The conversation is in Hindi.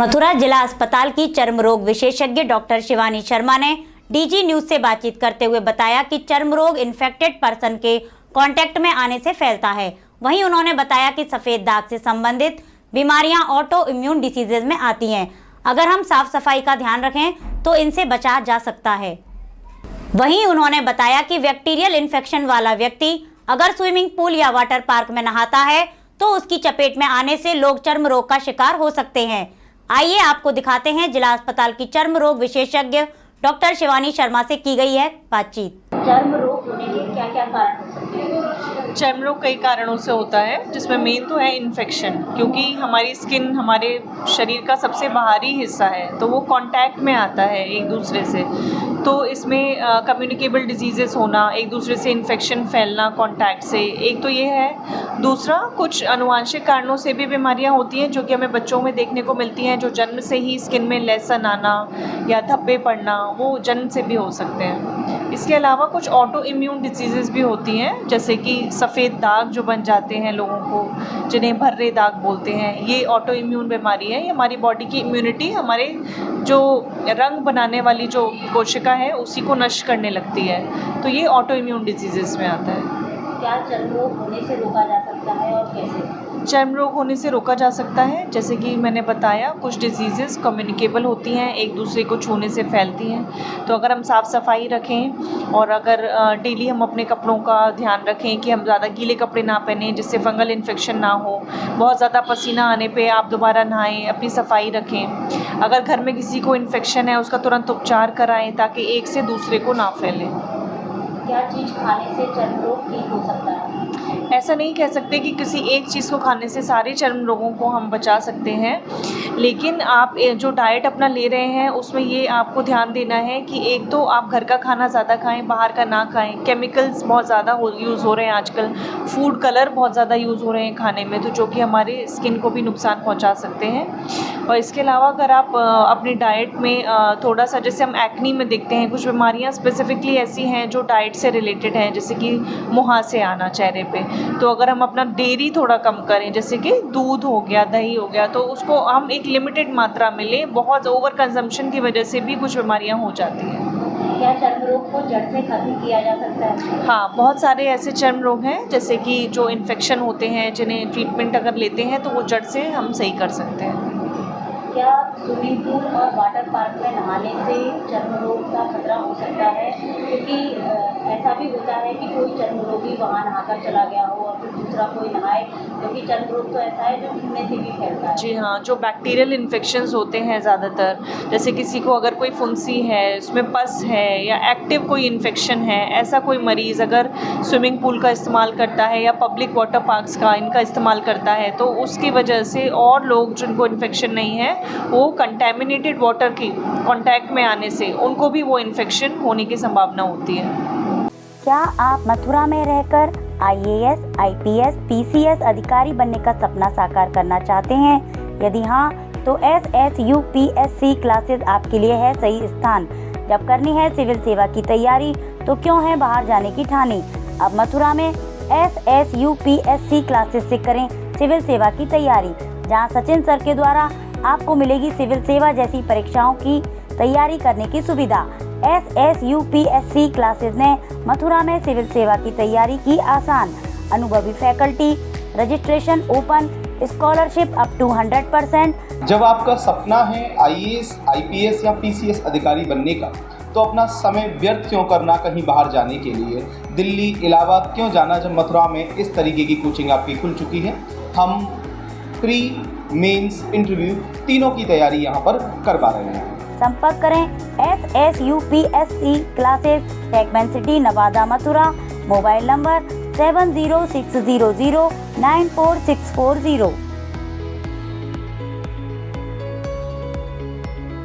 मथुरा जिला अस्पताल की चर्म रोग विशेषज्ञ डॉक्टर शिवानी शर्मा ने डीजी न्यूज से बातचीत करते हुए बताया कि चर्म रोग इन्फेक्टेड पर्सन के कांटेक्ट में आने से फैलता है। वहीं उन्होंने बताया कि सफेद दाग से संबंधित बीमारियां ऑटो इम्यून डिसीजेज में आती हैं। अगर हम साफ सफाई का ध्यान रखें तो इनसे बचा जा सकता है। वहीं उन्होंने बताया कि बैक्टीरियल इन्फेक्शन वाला व्यक्ति अगर स्विमिंग पूल या वाटर पार्क में नहाता है तो उसकी चपेट में आने से लोग चर्म रोग का शिकार हो सकते हैं। आइए आपको दिखाते हैं जिला अस्पताल की चर्म रोग विशेषज्ञ डॉक्टर शिवानी शर्मा से की गई है बातचीत। चर्म रोग होने के क्या क्या कारण हो सकते हैं? चर्म रोग कई कारणों से होता है, जिसमें मेन तो है इन्फेक्शन, क्योंकि हमारी स्किन हमारे शरीर का सबसे बाहरी हिस्सा है, तो वो कांटेक्ट में आता है एक दूसरे से। तो इसमें कम्युनिकेबल डिजीज़ेस होना, एक दूसरे से इन्फेक्शन फैलना कांटेक्ट से, एक तो ये है। दूसरा, कुछ अनुवांशिक कारणों से भी बीमारियां होती हैं जो कि हमें बच्चों में देखने को मिलती हैं, जो जन्म से ही स्किन में लहसन आना या धब्बे पड़ना, वो जन्म से भी हो सकते हैं। इसके अलावा कुछ ऑटो इम्यून डिजीज़ेस भी होती हैं, जैसे कि सफ़ेद दाग जो बन जाते हैं लोगों को, जिन्हें भर्रे दाग बोलते हैं। ये ऑटो इम्यून बीमारी है। ये हमारी बॉडी की इम्यूनिटी, हमारे जो रंग बनाने वाली जो कोशिका है उसी को नष्ट करने लगती है। तो ये ऑटो इम्यून डिजीज़ेस में आता है। क्या चर्म रोग होने से रोका जा सकता है और कैसे? चर्म रोग होने से रोका जा सकता है, जैसे कि मैंने बताया, कुछ डिजीज़ेस कम्युनिकेबल होती हैं, एक दूसरे को छूने से फैलती हैं। तो अगर हम साफ़ सफाई रखें और अगर डेली हम अपने कपड़ों का ध्यान रखें कि हम ज़्यादा गीले कपड़े ना पहनें जिससे फंगल इन्फेक्शन ना हो, बहुत ज़्यादा पसीना आने पे आप दोबारा नहाएं, अपनी सफाई रखें। अगर घर में किसी को इन्फेक्शन है उसका तुरंत उपचार कराएं ताकि एक से दूसरे को ना फैले। क्या चीज़ खाने से चर्म रोग ठीक हो सकता है? ऐसा नहीं कह सकते कि किसी एक चीज़ को खाने से सारे चर्म रोगों को हम बचा सकते हैं, लेकिन आप जो डाइट अपना ले रहे हैं उसमें ये आपको ध्यान देना है कि एक तो आप घर का खाना ज़्यादा खाएं, बाहर का ना खाएं। केमिकल्स बहुत ज़्यादा यूज़ हो रहे हैं आजकल, फूड कलर बहुत ज़्यादा यूज़ हो रहे हैं खाने में, तो जो कि हमारे स्किन को भी नुकसान पहुँचा सकते हैं। और इसके अलावा अगर आप अपनी डाइट में थोड़ा सा, जैसे हम एक्नी में देखते हैं, कुछ बीमारियाँ स्पेसिफिकली ऐसी हैं जो डाइट से रिलेटेड हैं, जैसे कि मुहासे आना चेहरे पे, तो अगर हम अपना डेयरी थोड़ा कम करें, जैसे कि दूध हो गया, दही हो गया, तो उसको हम एक लिमिटेड मात्रा में लें। बहुत ओवर कंजम्पशन की वजह से भी कुछ बीमारियां हो जाती हैं। क्या चर्म रोग को जड़ से खत्म किया जा सकता है? हाँ, बहुत सारे ऐसे चर्म रोग हैं जैसे कि जो इन्फेक्शन होते हैं, जिन्हें ट्रीटमेंट अगर लेते हैं तो वो जड़ से हम सही कर सकते हैं। क्या स्विमिंग पूल और वाटर पार्क में नहाने से चर्म रोग का खतरा हो सकता है? क्योंकि ऐसा भी होता है कि कोई चर्म रोगी वहाँ नहाकर चला गया हो और फिर दूसरा कोई नहाए, क्योंकि चर्म रोग तो ऐसा है जो छूने से भी फैलता है। जी हाँ, जो बैक्टीरियल इन्फेक्शंस होते हैं ज़्यादातर, जैसे किसी को अगर कोई फुंसी है, उसमें पस है या एक्टिव कोई इन्फेक्शन है, ऐसा कोई मरीज़ अगर स्विमिंग पूल का इस्तेमाल करता है या पब्लिक वाटर पार्क्स का इनका इस्तेमाल करता है, तो उसकी वजह से और लोग जिनको इन्फेक्शन नहीं है, वो कंटेमिनेटेड वाटर की कांटेक्ट में आने से उनको भी वो इन्फेक्शन होने की संभावना होती है। क्या आप मथुरा में रहकर IAS, IPS, PCS अधिकारी बनने का सपना साकार करना चाहते हैं? यदि हाँ, तो SSUPSC क्लासेस आपके लिए है सही स्थान। जब करनी है सिविल सेवा की तैयारी तो क्यों है बाहर जाने की ठानी। अब मथुरा में SSUPSC क्लासेस से करें सिविल सेवा की तैयारी, जहां सचिन सर के द्वारा आपको मिलेगी सिविल सेवा जैसी परीक्षाओं की तैयारी करने की सुविधा। SSUPSC क्लासेस ने मथुरा में सिविल सेवा की तैयारी की आसान। अनुभवी faculty, registration open, scholarship up to 100%। जब आपका सपना है IAS, IPS या PCS अधिकारी बनने का, तो अपना समय व्यर्थ क्यों करना कहीं बाहर जाने के लिए? दिल्ली, इलाहाबाद क्यों जाना जब मथुरा में इस तरीके की कोचिंग आपकी खुल चुकी है। हम प्री, मेंस, इंटरव्यू तीनों की तैयारी यहाँ पर करवा रहे हैं। संपर्क करें SSUPSC classes, Tuckman city, Nawada, Mathura. Mobile number 7060094640।